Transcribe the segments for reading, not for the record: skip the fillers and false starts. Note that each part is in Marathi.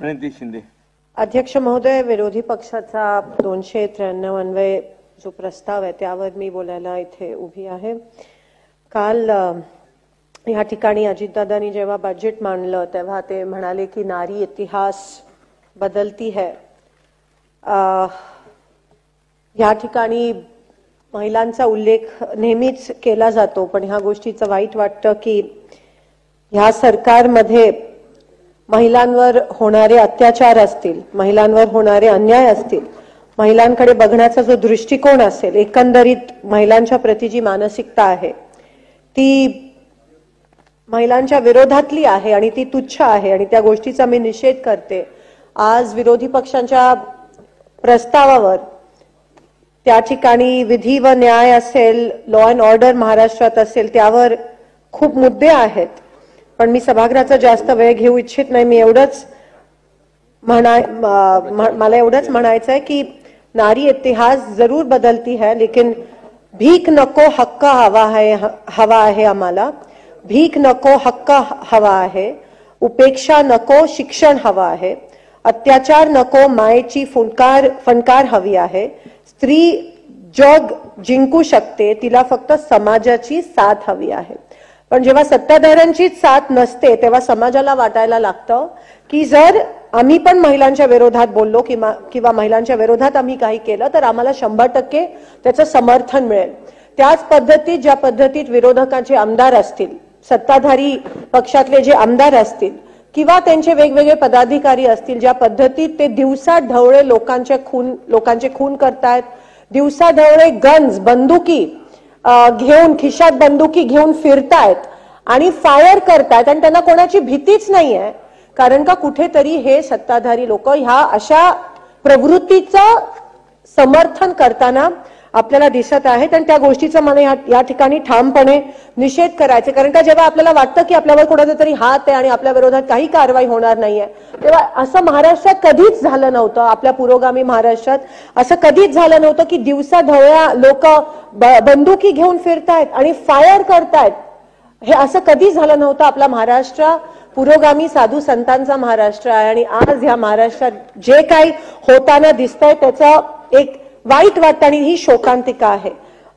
प्रणिती शिंदे। अध्यक्ष महोदय, विरोधी पक्षाचा 293 अन्वये जो प्रस्ताव आहे त्यावर मी बोलायला इथे उभी आहे। काल या ठिकाणी अजितदादांनी जेव्हा बजेट मांडलं तेव्हा ते म्हणाले की नारी इतिहास बदलती है। या ठिकाणी महिलांचा उल्लेख नेहमीच केला जातो, पण ह्या गोष्टीचं वाईट वाटतं की ह्या सरकारमध्ये महिलांवर होणारे अत्याचार असतील, महिलांवर होणारे अन्याय असतील, महिलांकडे बघण्याचा जो दृष्टिकोन असेल, एकंदरीत महिलांच्या प्रती जी मानसिकता आहे ती महिलांच्या विरोधातली आहे आणि ती तुच्छ आहे आणि त्या गोष्टीचा मी निषेध करते। आज विरोधी पक्षांच्या प्रस्तावावर त्या ठिकाणी विधी व न्याय असेल, लॉ अँड ऑर्डर महाराष्ट्रात असेल, त्यावर खूप मुद्दे आहेत, पण मी सभागृहाचा जास्त वेळ घेऊ इच्छित नाही। मी एवढंच मला एवढंच म्हणायचं आहे की नारी इतिहास जरूर बदलती है, लेकिन भीक नको हक्क हवा आहे आम्हाला। भीक नको हक्क हवा आहे, उपेक्षा नको शिक्षण हवा आहे, अत्याचार नको मायेची फणकार हवी आहे। स्त्री जग जिंकू शकते, तिला फक्त समाजाची साथ हवी आहे। पण जेव्हा सत्ताधाऱ्यांची साथ नसते तेव्हा समाजाला वाटायला लागतं की जर आम्ही पण महिलांच्या विरोधात बोललो किंवा महिलांच्या विरोधात आम्ही काही केलं तर आम्हाला 100% त्याचं समर्थन मिळेल। त्याच पद्धतीत ज्या पद्धतीत विरोधकांचे आमदार असतील, सत्ताधारी पक्षातले जे आमदार असतील किंवा त्यांचे वेगवेगळे पदाधिकारी असतील, ज्या पद्धतीत ते दिवसा ढवळे लोकांचे खून करतायत, दिवसा ढवळे गन्स बंदुकी घेऊन खिशात बंदुकी घेऊन फिरतायत आणि फायर करतायत आणि त्यांना कोणाची भीतीच नाहीये, कारण का कुठेतरी हे सत्ताधारी लोक ह्या अशा प्रवृत्तीचं समर्थन करताना आपल्याला दिसत आहेत आणि त्या गोष्टीचा मला या ठिकाणी ठामपणे निषेध करायचे। कारण का जेव्हा आपल्याला वाटतं की आपल्यावर कोणाचा तरी हात आहे आणि आपल्या विरोधात काही कारवाई होणार नाहीये, तेव्हा असं महाराष्ट्रात कधीच झालं नव्हतं। आपल्या पुरोगामी महाराष्ट्रात असं कधीच झालं नव्हतं की दिवसा ढवळ्या लोक बंदुकी घेऊन फिरतायत आणि फायर करतायत। हे असं कधीच झालं नव्हतं। आपला महाराष्ट्र पुरोगामी साधू संतांचा महाराष्ट्र आहे आणि आज ह्या महाराष्ट्रात जे काही होताना दिसतंय त्याचं एक वाईट वाटतं आणि ही शोकांतिका आहे।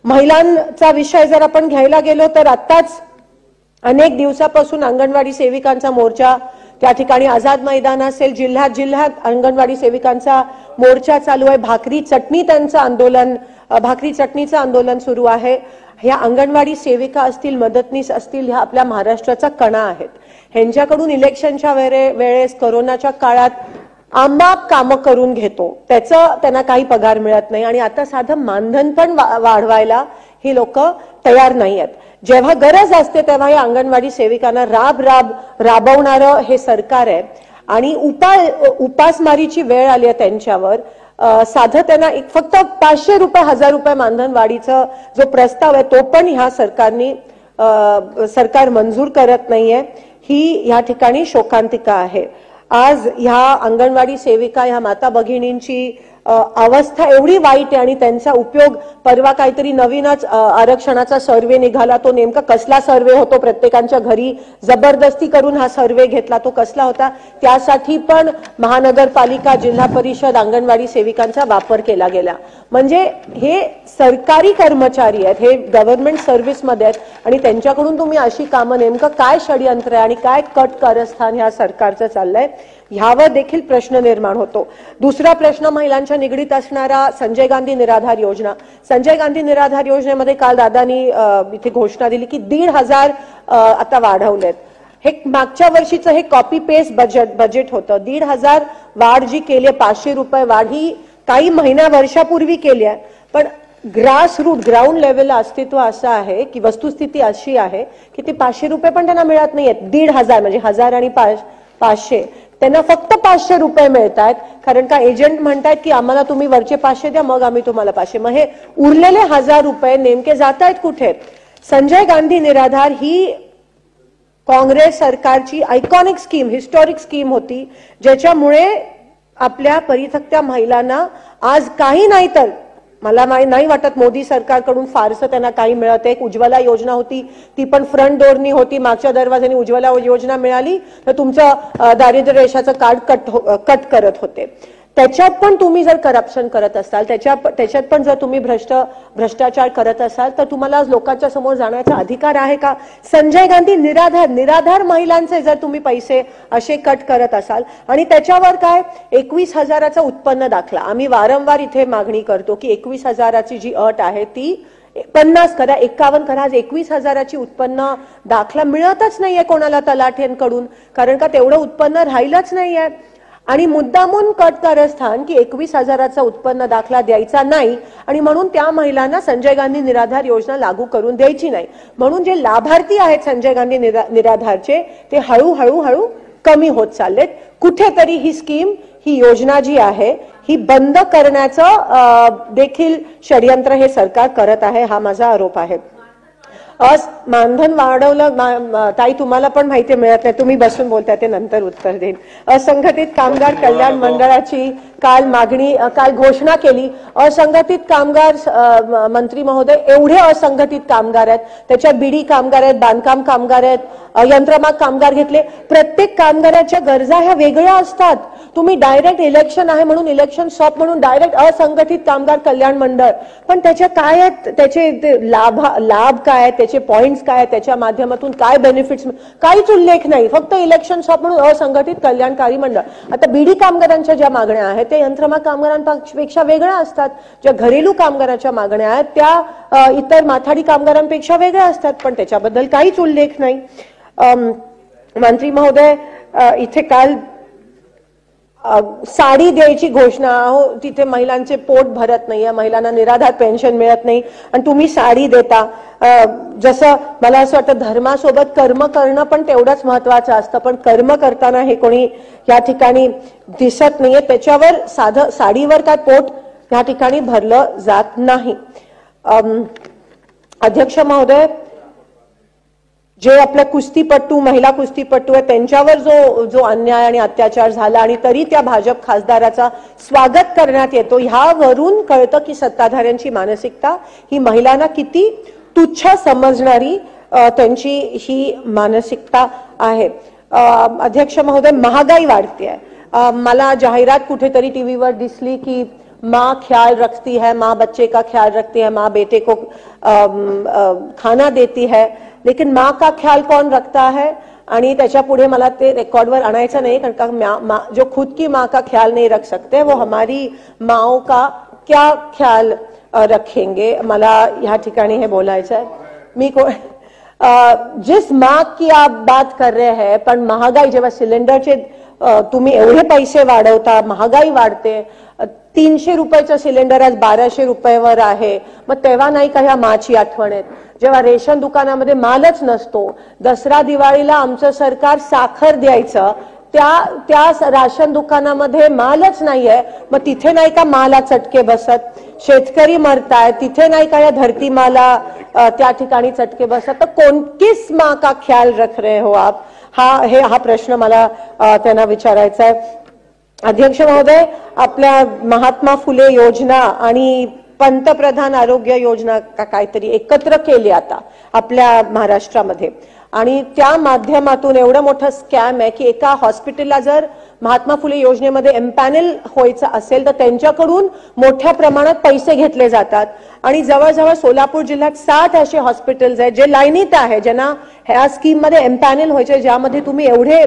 महिलांचा विषय जर आपण घ्यायला गेलो तर आत्ताच अनेक दिवसापासून अंगणवाडी सेविकांचा मोर्चा त्या ठिकाणी आझाद मैदान असेल, जिल्ह्यात अंगणवाडी सेविकांचा मोर्चा चालू आहे। भाकरी चटणीचं आंदोलन सुरू आहे। ह्या अंगणवाडी सेविका असतील, मदतनीस असतील, ह्या आपल्या महाराष्ट्राचा कणा आहेत। ह्यांच्याकडून इलेक्शनच्या वेळेस कोरोनाच्या काळात आंबाप कामं करून घेतो, त्याचं त्यांना काही पगार मिळत नाही आणि आता साधं मानधन पण वाढवायला ही लोक तयार नाही आहेत। जेव्हा गरज असते तेव्हा या अंगणवाडी सेविकांना राबवणारं हे सरकार आहे आणि उपासमारीची वेळ आली आहे त्यांच्यावर। साधं त्यांना फक्त 500 रुपये 1000 रुपये मानधन वाढीचा जो प्रस्ताव आहे तो पण ह्या सरकार मंजूर करत नाहीये। ही या ठिकाणी शोकांतिका आहे। आज ह्या अंगणवाडी सेविका ह्या माता भगिनींची अवस्था एवढी वाईट आहे आणि त्यांचा उपयोग परवा काहीतरी नवीनच आरक्षणाचा सर्वे निघाला, तो नेमका कसला सर्वे होतो, प्रत्येकांच्या घरी जबरदस्ती करून हा सर्वे घेतला, तो कसला होता, त्यासाठी पण महानगरपालिका, जिल्हा परिषद, अंगणवाडी सेविकांचा वापर केला गेला। म्हणजे हे सरकारी कर्मचारी आहेत, हे गव्हर्नमेंट सर्व्हिसमध्ये आहेत आणि त्यांच्याकडून तुम्ही अशी कामं, नेमकं काय षडयंत्र आहे आणि काय कट कारस्थान ह्या सरकारचं चाललंय ह्यावर देखील प्रश्न निर्माण होतो। दुसरा प्रश्न महिलांच्या निगडीत असणारा संजय गांधी निराधार योजना। संजय गांधी निराधार योजनेमध्ये काल दादानी इथे घोषणा दिली की 1,500 आता वाढवलेत। हे मागच्या वर्षीचं हे कॉपी पेस्ट बजेट होतं। 1,500 वाढ जी केली, 500 रुपये वाढ ही काही वर्षापूर्वी केली आहे, पण ग्राउंड लेवलला अस्तित्व असं आहे की वस्तुस्थिती अशी आहे की ते 500 रुपये पण त्यांना मिळत नाहीयेत। 1,500 म्हणजे 1000 आणि 500 त्यांना फक्त 500 रुपये मिळतात, कारण का एजंट म्हणतात की आम्हाला तुम्ही वरचे 500 द्या मग आम्ही तुम्हाला 500। मग हे उरलेले 1000 रुपये नेमके जात आहेत कुठे? संजय गांधी निराधार ही काँग्रेस सरकारची आयकॉनिक स्कीम, हिस्टॉरिक स्कीम होती, ज्याच्यामुळे आपल्या परित्यक्त्या महिलांना आज काही नाही तर मला नाही वाटत मोदी सरकारकडून फारसं त्यांना काही मिळत. एक उज्ज्वला योजना होती, ती पण फ्रंट डोअरनी होती, मागच्या दरवाजाने उज्ज्वला योजना मिळाली तर तुमचं दारिद्र्य रेषाचं कार्ड कट करत होते. त्याच्यात पण तुम्ही जर करप्शन करत असाल, त्याच्यात पण जर तुम्ही भ्रष्टाचार करत असाल तर तुम्हाला लोकांच्या समोर जाण्याचा अधिकार आहे का? संजय गांधी निराधार महिलांचे जर तुम्ही पैसे असे कट करत असाल आणि त्याच्यावर काय 21,000चा उत्पन्न दाखला. आम्ही वारंवार इथे मागणी करतो की 21,000ची जी अट आहे ती 50 करा, 51 करा. आज 21,000ची उत्पन्न दाखला मिळतच नाहीये कोणाला तलाठ्यांकडून, कारण का तेवढं उत्पन्न राहिलंच नाहीये. आणि मुद्दामून कट कारस्थान की 21,000चा उत्पन्न दाखला द्यायचा नाही आणि म्हणून त्या महिलांना संजय गांधी निराधार योजना लागू करून द्यायची नाही. म्हणून जे लाभार्थी आहेत संजय गांधी निराधारचे ते हळूहळू कमी होत चाललेत. कुठेतरी ही स्कीम, ही योजना जी आहे ही बंद करण्याचं देखील षडयंत्र हे सरकार करत आहे, हा माझा आरोप आहे. मानधन वाढवलं ताई, तुम्हाला पण माहिती मिळत नाही, तुम्ही बसून बोलताय ते नंतर उत्तर देईन. असंघटित कामगार कल्याण मंडळाची काल घोषणा केली. असंघटित कामगार मंत्री महोदय, एवढे असंघटित कामगार आहेत, त्याच्यात बीडी कामगार आहेत, बांधकाम कामगार आहेत, यंत्रमाग कामगार घेतले. प्रत्येक कामगाराच्या गरजा ह्या वेगळ्या असतात. तुम्ही डायरेक्ट इलेक्शन आहे म्हणून इलेक्शन स्टॉप म्हणून डायरेक्ट असंघटित कामगार कल्याण मंडळ, पण त्याच्या काय आहेत, त्याचे लाभ काय आहेत, त्याचे पॉइंट्स काय आहेत, त्याच्या माध्यमातून काय बेनिफिट्स, काहीच उल्लेख नाही. फक्त इलेक्शन स्टॉप म्हणून असंघटित कल्याणकारी मंडळ. आता बीडी कामगारांच्या ज्या मागण्या आहेत त्या यंत्रमाग कामगारांपेक्षा वेगळ्या असतात. ज्या घरेलू कामगारांच्या मागण्या आहेत त्या इतर माथाडी कामगारांपेक्षा वेगळ्या असतात, पण त्याच्याबद्दल काहीच उल्लेख नाही. मंत्री महोदय, इथे काल साडी द्यायची घोषणा, तिथे महिलांचे पोट भरत नाहीये, महिलांना निराधार पेन्शन मिळत नाही आणि तुम्ही साडी देता. जसं मला असं वाटतं धर्मासोबत कर्म करणं पण तेवढंच महत्वाचं असतं, पण कर्म करताना हे कोणी या ठिकाणी दिसत नाहीये. त्याच्यावर साधं साडीवर काय पोट या ठिकाणी भरलं जात नाही. अध्यक्ष महोदय, जे आपल्या कुस्तीपट्टू, महिला कुस्तीपट्टू आहेत त्यांच्यावर जो अन्याय आणि अत्याचार झाला आणि तरी त्या भाजप खासदाराचा स्वागत करण्यात येतो, ह्यावरून कळतं की सत्ताधाऱ्यांची मानसिकता ही महिलांना किती तुच्छ समजणारी त्यांची ही मानसिकता आहे. अध्यक्ष महोदय, महागाई वाढते. मला जाहिरात कुठेतरी टीव्हीवर दिसली की माँ ख्याल रखती है, माँ बच्चे का ख्याल रखती है, माँ बेटे को खाना देती है, लेकिन माँ का ख्याल कौन रखता है? आणि त्याच्या पुढे मला ते रेकॉर्डवर आणायचं नाही, कारण का जो खुद की माँ का ख्याल नहीं रख सकते वो हमारी माओं का क्या ख्याल रखेंगे. मला ह्या ठिकाणी हे बोलायचं आहे. मी जिस माँ की आप बात कर रहे हैं, पण महागाई जेव्हा सिलेंडरचे तुम्ही एवढे पैसे वाढवता, महागाई वाढते, 300 रुपयाचं सिलेंडर आज 1200 रुपयावर आहे, मग तेव्हा नाही का ह्या माची आठवण येत? जेव्हा रेशन दुकानामध्ये मालच नसतो, दसरा दिवाळीला आमचं सरकार साखर द्यायचं, त्या राशन दुकानामध्ये मालच नाहीये, मग तिथे नाही का माला चटके बसत? शेतकरी मरताय, तिथे नाही का या धरती माला त्या ठिकाणी चटके बसत? तर किस माँ का ख्याल रख रहे हो आप? हा प्रश्न मला त्यांना विचारायचा आहे. अध्यक्ष महोदय, आपल्या महात्मा फुले योजना आणि पंतप्रधान आरोग्य योजना काहीतरी एकत्र केली आता आपल्या महाराष्ट्रामध्ये, आणि त्या माध्यमातून एवढं मोठं स्कॅम आहे की एका हॉस्पिटलला जर महात्मा फुले योजनेमध्ये एम्पॅनल व्हायचं असेल तर त्यांच्याकडून मोठ्या प्रमाणात पैसे घेतले जातात. आणि जवळजवळ सोलापूर जिल्ह्यात 60 असे हॉस्पिटल्स आहेत जे लाईनीत आहे, ज्यांना ह्या स्कीम मध्ये एम्पॅनल व्हायचे, ज्यामध्ये तुम्ही एवढे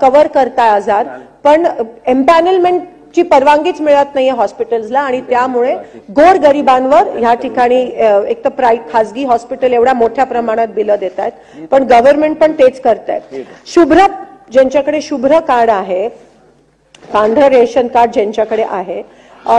कव्हर करताय आजार, पण एम्पॅनलमेंटची परवानगीच मिळत नाहीये हॉस्पिटल्सला, आणि त्यामुळे गोरगरिबांवर ह्या ठिकाणी एक तर खासगी हॉस्पिटल एवढ्या मोठ्या प्रमाणात बिलं देत आहेत, पण गव्हर्नमेंट पण तेच करतायत. शुभ्र, ज्यांच्याकडे शुभ्र कार्ड आहे, पांढरं रेशन कार्ड ज्यांच्याकडे आहे,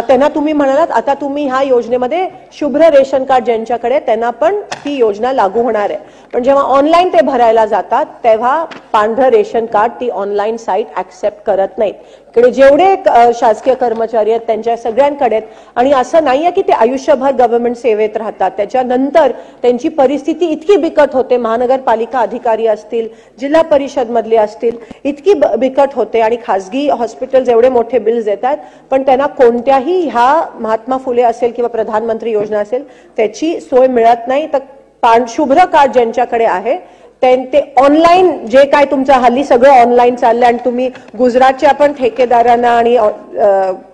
त्यांना तुम्ही म्हणालात आता तुम्ही ह्या योजनेमध्ये शुभ्र रेशन कार्ड ज्यांच्याकडे त्यांना पण ही योजना लागू होणार आहे. पण जेव्हा ऑनलाईन ते भरायला जातात तेव्हा पांढरं रेशन कार्ड ती ऑनलाईन साईट ऍक्सेप्ट करत नाहीत. इकडे जेवढे शासकीय कर्मचारी आहेत त्यांच्या सगळ्यांकडे, आणि असं नाहीये की ते आयुष्यभर गव्हर्नमेंट सेवेत राहतात, त्याच्यानंतर त्यांची परिस्थिती इतकी बिकट होते, महानगरपालिका अधिकारी असतील, जिल्हा परिषद मधले असतील, इतकी बिकट होते आणि खासगी हॉस्पिटल्स एवढे मोठे बिल्स देतात पण त्यांना कोणत्या कोणत्याही ह्या महात्मा फुले असेल किंवा प्रधानमंत्री योजना असेल त्याची सोय मिळत नाही. तर शुभ्र कार्ड ज्यांच्याकडे आहे ते ऑनलाईन जे काय तुमचं हल्ली सगळं ऑनलाईन चाललंय आणि तुम्ही गुजरातच्या पण ठेकेदारांना आणि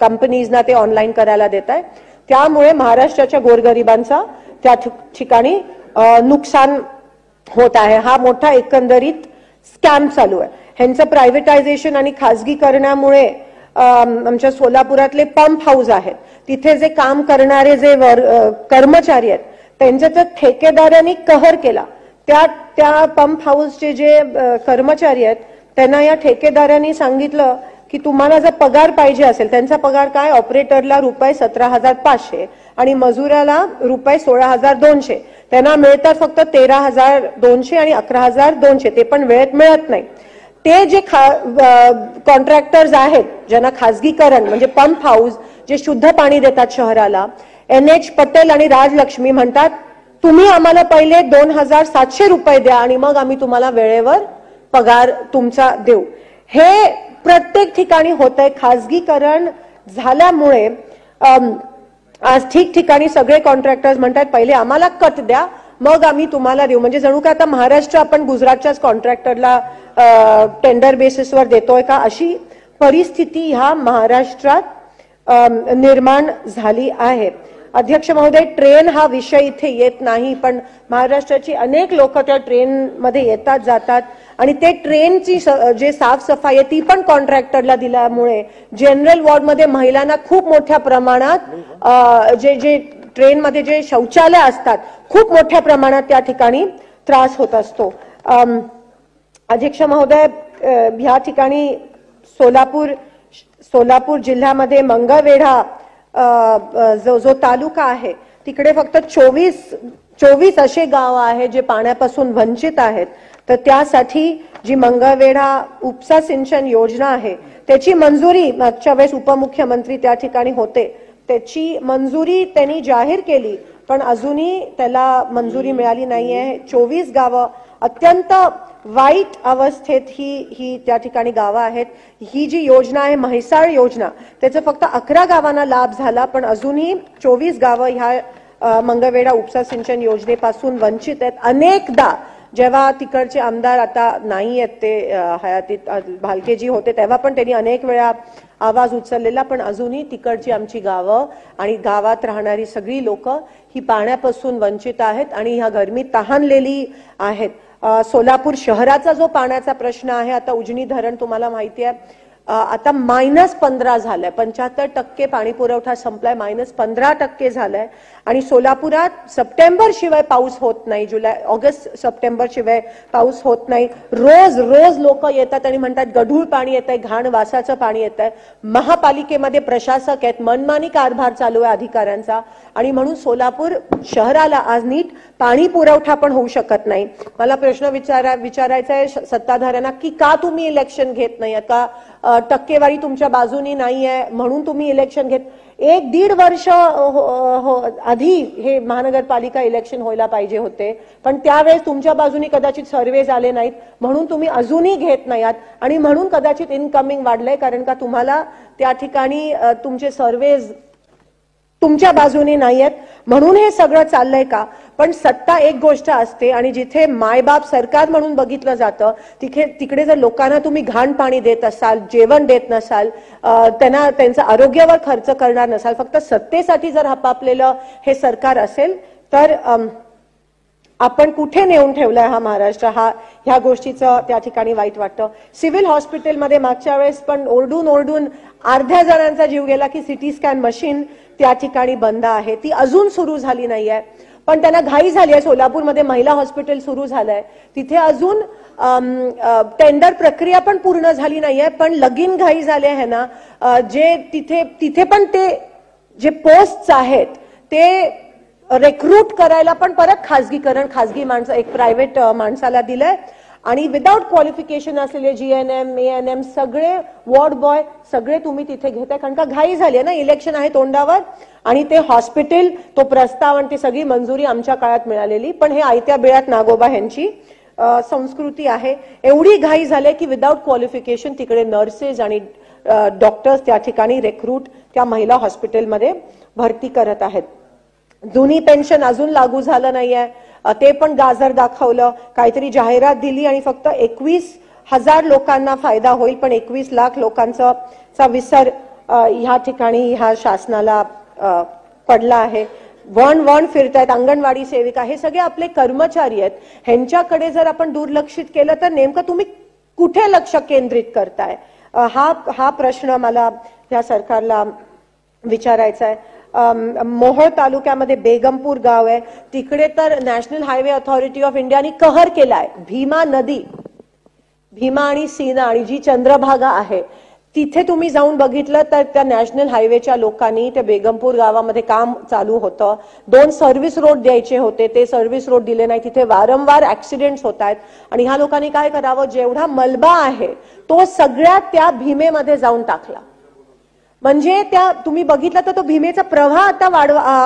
कंपनीजना ते ऑनलाईन करायला देताय, त्यामुळे महाराष्ट्राच्या गोरगरिबांचा त्या ठिकाणी नुकसान होत आहे. हा मोठा एकंदरीत स्कॅम चालू आहे. ह्यांचं प्रायव्हेटायझेशन आणि खाजगीकरणामुळे आमच्या सोलापुरातले पंप हाऊस आहेत, तिथे जे काम करणारे जे कर्मचारी आहेत त्यांच्या तर ठेकेदारांनी कहर केला. त्या पंप हाऊसचे जे कर्मचारी आहेत त्यांना या ठेकेदारांनी सांगितलं की तुम्हाला जर पगार पाहिजे असेल, त्यांचा पगार काय, ऑपरेटरला ₹17,500 आणि मजुराला ₹16,200, त्यांना मिळतात फक्त 13,200 आणि 11,200, ते पण वेळेत मिळत नाही. ते जे कॉन्ट्रॅक्टर्स आहेत ज्यांना खाजगीकरण म्हणजे पंप हाऊस जे शुद्ध पाणी देतात शहराला, NH पटेल आणि राजलक्ष्मी म्हणतात तुम्ही आम्हाला पहिले ₹2,700 द्या आणि मग आम्ही तुम्हाला वेळेवर पगार तुमचा देऊ. हे प्रत्येक ठिकाणी होत आहे. खाजगीकरण झाल्यामुळे आज ठिकठिकाणी सगळे कॉन्ट्रॅक्टर्स म्हणतात पहिले आम्हाला कट द्या मग आम्ही तुम्हाला देऊ. म्हणजे जणू का आता महाराष्ट्र आपण गुजरातच्याच कॉन्ट्रॅक्टरला टेंडर बेसिसवर देतोय का, अशी परिस्थिती ह्या महाराष्ट्रात निर्माण झाली आहे. अध्यक्ष महोदय, ट्रेन हा विषय इथे येत नाही, पण महाराष्ट्राची अनेक लोक त्या ट्रेन मध्ये येतात जातात आणि ते ट्रेनची जे साफसफाई आहे ती पण कॉन्ट्रॅक्टरला दिल्यामुळे जनरल वॉर्डमध्ये महिलांना खूप मोठ्या प्रमाणात जे ट्रेनमध्ये जे शौचालय असतात खूप मोठ्या प्रमाणात त्या ठिकाणी त्रास होत असतो. अध्यक्ष महोदय, ह्या ठिकाणी सोलापूर जिल्ह्यामध्ये मंगळवेढा जो तालुका आहे तिकडे फक्त 24 असे गाव आहेत जे पाण्यापासून वंचित आहेत. तर त्यासाठी जी मंगळवेढा उपसा सिंचन योजना आहे त्याची मंजुरी मागच्या वेळेस उपमुख्यमंत्री त्या ठिकाणी होते, त्याची मंजुरी त्यांनी जाहीर केली पण अजूनही त्याला मंजुरी मिळाली नाहीये. 24 गावं अत्यंत वाईट अवस्थेत ही त्या ठिकाणी गावं आहेत. ही जी योजना आहे म्हैसाळ योजना त्याचा फक्त 11 गावांना लाभ झाला पण अजूनही 24 गावं ह्या मंगळवेढा उपसा सिंचन योजनेपासून वंचित आहेत. अनेकदा जेव्हा तिकडचे आमदार आता नाही आहेत ते हयातीत भालकेजी होते तेव्हा पण त्यांनी अनेक वेळा आवाज उचललेला पण अजूनही तिकडची आमची गावं आणि गावात राहणारी सगळी लोक ही पाण्यापासून वंचित आहेत आणि ह्या गरमीत तहानलेली आहेत. सोलापूर शहराचा जो पाण्याचा प्रश्न आहे, आता उजनी धरण तुम्हाला माहिती आहे आता -15 झालंय, 75% पाणी पुरवठा संपलाय, -15% झालाय आणि सोलापुरात सप्टेंबर शिवाय पाऊस होत नाही, ऑगस्ट सप्टेंबर शिवाय पाऊस होत नाही. रोज लोक येतात आणि म्हणतात गढूळ पाणी येत आहे, घाण वासाचं पाणी येत आहे. महापालिकेमध्ये प्रशासक आहेत, मनमानी कारभार चालू आहे अधिकाऱ्यांचा आणि म्हणून सोलापूर शहराला आज नीट पाणी पुरवठा पण होऊ शकत नाही. मला प्रश्न विचारायचा आहे सत्ताधाऱ्यांना की का तुम्ही इलेक्शन घेत नाही, का टक्केवारी तुमच्या बाजूनी नाहीये म्हणून तुम्ही इलेक्शन घेत. 1-1.5 वर्ष आधी हे महानगरपालिका इलेक्शन व्हायला पाहिजे होते पण त्यावेळेस तुमच्या बाजूनी कदाचित सर्वे झाले नाहीत म्हणून तुम्ही अजूनही घेत नाहीत आणि म्हणून कदाचित इनकमिंग वाढलंय कारण का तुम्हाला त्या ठिकाणी तुमचे सर्वेज तुमच्या बाजूने नाही आहेत म्हणून हे सगळं चाललंय का. पण सत्ता एक गोष्ट असते आणि जिथे मायबाप सरकार म्हणून बघितलं जातं तिकडे जर लोकांना तुम्ही घाण पाणी देत असाल, जेवण देत नसाल, त्यांना त्यांच्या आरोग्यावर खर्च करणार नसाल, फक्त सत्तेसाठी जर हपापलेलं हे सरकार असेल तर आपण कुठे नेऊन ठेवलाय हा महाराष्ट्र, ह्या गोष्टीचं त्या ठिकाणी वाईट वाटतं. सिव्हिल हॉस्पिटलमध्ये मागच्या वेळेस पण ओरडून अर्ध्या जणांचा जीव गेला की सिटी स्कॅन मशीन त्या ठिकाणी बंद आहे, ती अजून सुरू झाली नाहीये पण त्यांना घाई झाली आहे. सोलापूरमध्ये महिला हॉस्पिटल सुरू झालंय, तिथे अजून टेंडर प्रक्रिया पण पूर्ण झाली नाहीये पण लगीन घाई झाले आहे ना, जे तिथे पण ते जे पोस्ट आहेत ते रिक्रूट करायला पण परत खाजगी माणसं एक प्रायव्हेट माणसाला दिलंय आणि विदाउट क्वालिफिकेशन असलेले GNM, ANM सगळे वॉर्ड बॉय सगळे तुम्ही तिथे घेताय कारण का घाई झाली ना, इलेक्शन आहे तोंडावर आणि ते हॉस्पिटल तो प्रस्ताव आणि ती सगळी मंजुरी आमच्या काळात मिळालेली पण हे आयत्या बिळात नागोबा यांची संस्कृती आहे. एवढी घाई झाली की विदाउट क्वालिफिकेशन तिकडे नर्सेस आणि डॉक्टर्स त्या ठिकाणी रिक्रूट त्या महिला हॉस्पिटलमध्ये भरती करत आहेत. जुनी पेन्शन अजून लागू झालं नाहीये, ते पण गाजर दाखवलं, काहीतरी जाहिरात दिली आणि फक्त 21,000 लोकांना फायदा होईल, पण 21 लाख लोकांचा विसर ह्या ठिकाणी ह्या शासनाला पडला आहे. वन फिरतायत, अंगणवाडी सेविका, हे सगळे आपले कर्मचारी आहेत. ह्यांच्याकडे जर आपण दुर्लक्षित केलं तर नेमकं तुम्ही कुठे लक्ष केंद्रित करताय, हा प्रश्न मला या सरकारला विचारायचा आहे. मोहोळ तालुक्यामध्ये बेगमपूर गाव आहे, तिकडे तर नॅशनल हायवे अथॉरिटी ऑफ इंडियाने कहर केलाय. भीमा नदी, भीमा आणि सीना आणि जी चंद्रभागा आहे तिथे तुम्ही जाऊन बघितलं तर त्या नॅशनल हायवेच्या लोकांनी त्या बेगमपूर गावामध्ये काम चालू होतं. 2 सर्व्हिस रोड द्यायचे होते, ते सर्व्हिस रोड दिले नाही. तिथे वारंवार ऍक्सिडेंट्स होत आहेत आणि ह्या लोकांनी काय करावं, जेवढा मलबा आहे तो सगळ्या त्या भीमेमध्ये जाऊन टाकला. म्हणजे त्या तुम्ही बघितलं तर तो भीमेचा प्रवाह आता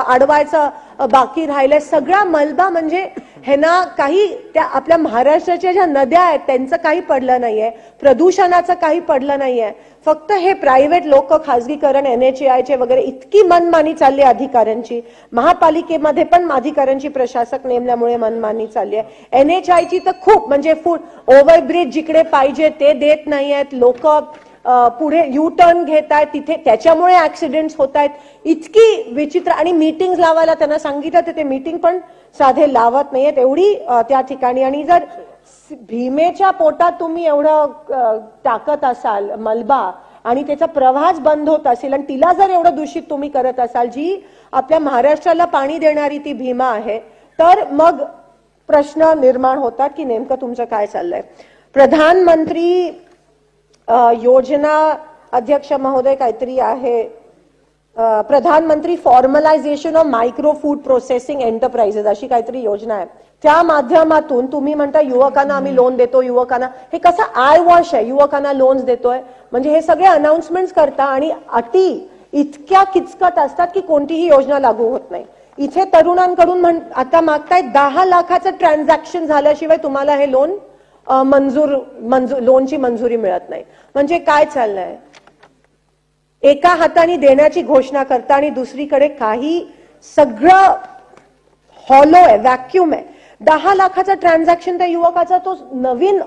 अडवायचा बाकी राहिलाय. सगळा मलबा म्हणजे हे ना, काही त्या आपल्या महाराष्ट्राच्या ज्या नद्या आहेत त्यांचं काही पडलं नाहीये, प्रदूषणाचं काही पडलं नाहीये. फक्त हे प्रायव्हेट लोक, खासगीकरण, NHAI चे वगैरे इतकी मनमानी चालली अधिकाऱ्यांची. महापालिकेमध्ये पण अधिकाऱ्यांची प्रशासक नेमल्यामुळे मनमानी चालली आहे. NHAI ची तर खूप, म्हणजे ओव्हरब्रिज जिकडे पाहिजे ते देत नाहीयेत लोक, पुढे यू टर्न घेत आहेत तिथे, त्याच्यामुळे ऍक्सिडेंट्स होत आहेत. इतकी विचित्र. आणि मीटिंग लावायला त्यांना सांगितलं तर ते मीटिंग पण साधे लावत नाहीयेत, एवढी त्या ठिकाणी. आणि जर भीमेच्या पोटात तुम्ही एवढं टाकत असाल मलबा आणि त्याचा प्रवाहच बंद होत असेल आणि तिला जर एवढं दूषित तुम्ही करत असाल, जी आपल्या महाराष्ट्राला पाणी देणारी ती भीमा आहे, तर मग प्रश्न निर्माण होतात की नेमकं तुमचं काय चाललंय. प्रधानमंत्री योजना अध्यक्ष महोदय काहीतरी आहे, प्रधानमंत्री formalisation of micro food processing enterprises अशी काहीतरी योजना आहे. त्या माध्यमातून तुम्ही म्हणता युवकांना आम्ही लोन देतो, युवकांना, हे कसं आय वॉश आहे, युवकांना लोन्स देतोय. म्हणजे हे सगळे अनाउन्समेंट्स करता आणि अटी इतक्या किचकट असतात की कोणतीही योजना लागू होत नाही. इथे तरुणांकडून आता मागताय 10 लाखाचं ट्रान्झॅक्शन झाल्याशिवाय तुम्हाला हे लोन लोनची मंजुरी मिळत नाही. म्हणजे काय चाललंय, एका हाताने देण्याची घोषणा करता आणि दुसरीकडे काही सगळं हॉलो आहे, व्हॅक्यूम आहे. 10 लाखाचा ट्रान्झॅक्शन त्या युवकाचा, तो नवीन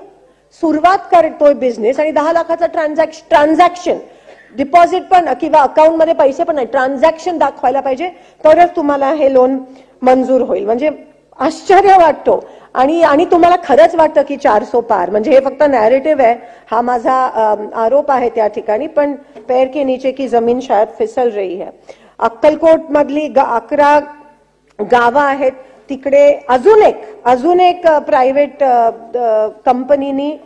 सुरुवात करतोय बिझनेस आणि 10 लाखाचा ट्रान्झॅक्शन, डिपॉझिट पण किंवा अकाउंट मध्ये पैसे पण नाही, ट्रान्झॅक्शन दाखवायला पाहिजे तरच तुम्हाला हे लोन मंजूर होईल. म्हणजे आश्चर्य वाटतो. आणि तुम्हाला खरंच वाटतं की 400 पार, म्हणजे हे फक्त नॅरेटिव्ह आहे, हा माझा आरोप आहे त्या ठिकाणी, पण पैर के नीचे की जमीन शायद फिसल रही है. अक्कलकोट मधली 11 गावं आहेत, तिकडे अजून एक प्रायव्हेट कंपनीनी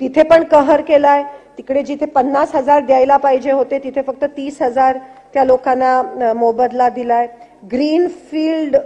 तिथे पण कहर केलाय. तिकडे जिथे 50,000 द्यायला पाहिजे होते तिथे फक्त 30,000 त्या लोकांना मोबदला दिलाय. ग्रीनफील्ड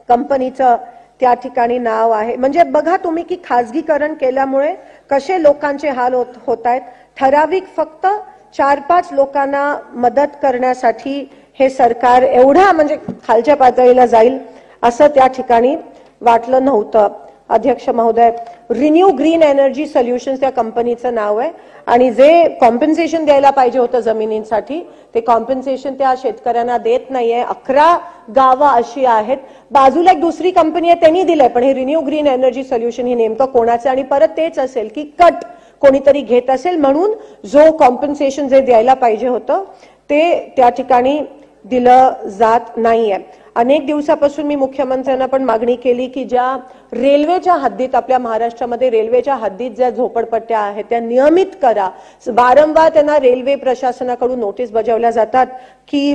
कंपनीचं त्या ठिकाणी नाव आहे. म्हणजे बघा तुम्ही की खाजगीकरण केल्यामुळे कसे लोकांचे हाल होत आहेत. ठराविक फक्त 4-5 लोकांना मदत करण्यासाठी हे सरकार एवढा म्हणजे खालच्या पातळीला जाईल असं त्या ठिकाणी वाटलं नव्हतं. अध्यक्ष महोदय, रिन्यू ग्रीन एनर्जी सोल्युशन्स त्या कंपनीचं नाव आहे आणि जे कॉम्पेन्सेशन द्यायला पाहिजे होतं जमिनींसाठी ते कॉम्पेन्सेशन त्या शेतकऱ्यांना देत नाहीये. 11 गावं अशी आहेत. बाजूला एक दुसरी कंपनी आहे त्यांनी दिलंय, पण हे रिन्यू ग्रीन एनर्जी सोल्युशन हे नेमकं कोणाचं, आणि परत तेच असेल की कट कोणीतरी घेत असेल म्हणून जो कॉम्पेन्सेशन जे द्यायला पाहिजे होतं ते त्या ठिकाणी दिलं जात नाहीये. अनेक दिवसापासून मी मुख्यमंत्र्यांना पण मागणी केली की ज्या रेल्वेच्या हद्दीत आपल्या महाराष्ट्रामध्ये रेल्वेच्या हद्दीत ज्या झोपडपट्ट्या आहेत त्या नियमित करा. वारंवार रेल्वे प्रशासनाकडून नोटीस बजावल्या जातात की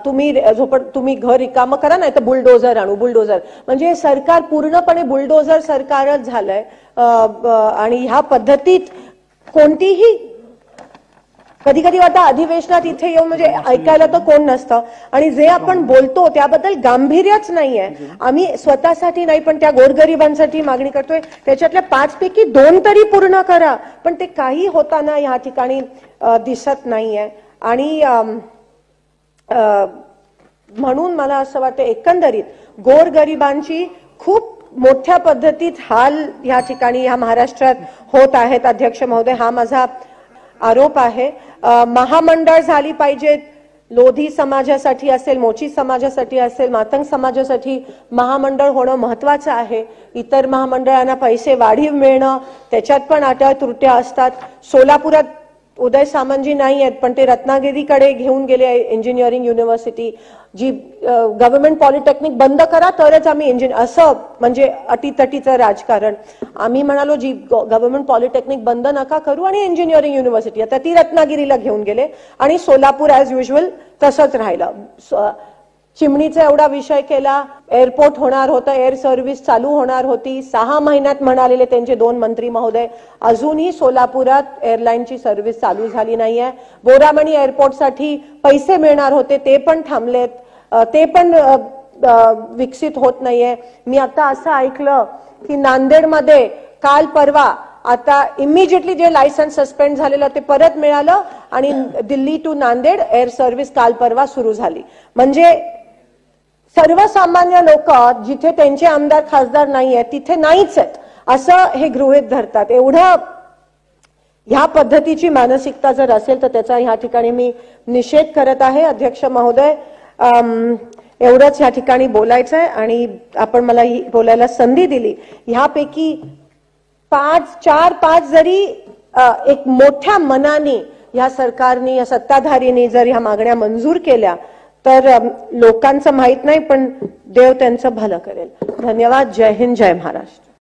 तुम्ही घर रिकामं करा, नाही तर बुलडोझर आणू. बुलडोझर म्हणजे सरकार पूर्णपणे बुलडोझर सरकारच झालंय. आणि ह्या पद्धतीत कोणतीही कधी कधी वाटतं अधिवेशनात इथे येऊन म्हणजे ऐकायला तर कोण नसतं आणि जे आपण बोलतो त्याबद्दल गांभीर्यच नाहीये. आम्ही स्वतःसाठी नाही पण त्या गोरगरिबांसाठी मागणी करतोय, त्याच्यातल्या 5 पैकी 2 तरी पूर्ण करा, पण ते काही होताना या ठिकाणी दिसत नाहीये. आणि म्हणून मला असं वाटतं एकंदरीत गोरगरिबांची खूप मोठ्या पद्धतीत हाल या ठिकाणी या महाराष्ट्रात होत आहेत. अध्यक्ष महोदय, हा माझा आरोप आहे. महामंडळ झाली पाहिजेत, लोधी समाजासाठी असेल, मोची समाजासाठी असेल, मातंग समाजासाठी महामंडळ होणं महत्वाचं आहे. इतर महामंडळांना पैसे वाढीव मिळणं त्याच्यात पण अटळ त्रुट्या असतात. सोलापुरात उदय सामंतजी नाही आहेत, पण ते रत्नागिरीकडे घेऊन गेले इंजिनिअरिंग युनिव्हर्सिटी. जी गव्हर्नमेंट पॉलिटेक्निक बंद करा तरच आम्ही असं म्हणजे अटीतटीचं राजकारण. आम्ही म्हणालो जी गव्हर्नमेंट पॉलिटेक्निक बंद नका करू आणि इंजिनिअरिंग युनिव्हर्सिटी आता ती रत्नागिरीला घेऊन गेले आणि सोलापूर ॲज युजल तसंच राहिलं. चिमणीचा एवढा विषय केला, एअरपोर्ट होणार होतं, एअर सर्व्हिस चालू होणार होती, 6 महिन्यात म्हणालेले त्यांचे 2 मंत्री महोदय, अजूनही सोलापुरात एअरलाईनची सर्व्हिस चालू झाली नाहीये. बोरामणी एअरपोर्टसाठी पैसे मिळणार होते ते पण थांबलेत, ते पण विकसित होत नाहीये. मी आता असं ऐकलं की नांदेडमध्ये काल परवा आता इमिजिएटली जे लायसन्स सस्पेंड झालेलं ते परत मिळालं आणि Delhi to Nanded air service काल परवा सुरू झाली. म्हणजे सर्वसामान्य लोक जिथे त्यांचे आमदार खासदार नाही आहेत तिथे नाहीच आहेत असं हे गृहीत धरतात. एवढं ह्या पद्धतीची मानसिकता जर असेल तर त्याचा ह्या ठिकाणी मी निषेध करत आहे. अध्यक्ष महोदय, एवढंच ह्या ठिकाणी बोलायचंय आणि आपण मला ही बोलायला संधी दिली. ह्यापैकी 4-5 जरी एक मोठ्या मनाने या सरकारने, या सत्ताधारीने जर ह्या मागण्या मंजूर केल्या तर लोकांचं माहित नाही पण देव त्यांचं भलं करेल. धन्यवाद. जय हिंद, जय महाराष्ट्र.